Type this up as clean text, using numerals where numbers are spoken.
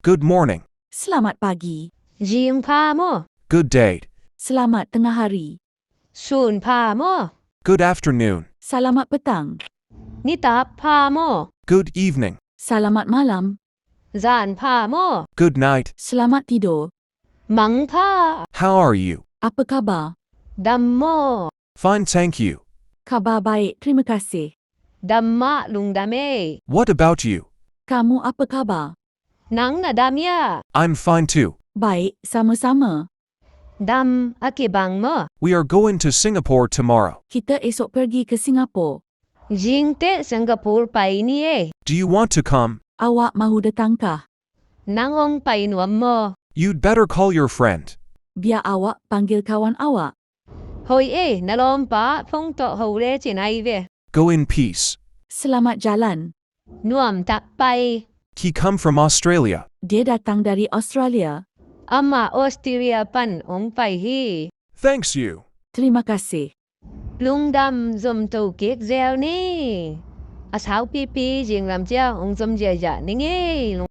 Good morning. Selamat pagi. Jing pa mo. Good day. Selamat tengah hari. Sun pa mo. Good afternoon. Selamat petang. Nitap pa mo. Good evening. Selamat malam. Zan pa mo. Good night. Selamat tidur. Mang pa. How are you? Apa khabar? Dam mo. Fine, thank you. Khabar baik, terima kasih. Damma lung dame. What about you? Kamu apa khabar? Nang na damya. I'm fine too. Baik, sama-sama. Dam akibang mo. We are going to Singapore tomorrow. Kita esok pergi ke Singapura. Jing te Singapore pa ini eh. Do you want to come? Awak mahu datangkah? Nangong pa inuam mo. You'd better call your friend. Biar awak panggil kawan awak. Hoy eh, nalom pa phong to hole chinai ve. Go in peace. Selamat jalan. Nuam tak pai. He come from Australia. Dia datang dari Australia. Ama Australia pan ong pai hi. Thanks you. Terima kasih. Lung đam dùm tàu kiết gieo ni. À sao pi pi riêng làm cha ông dùm dè dạ ni nghe.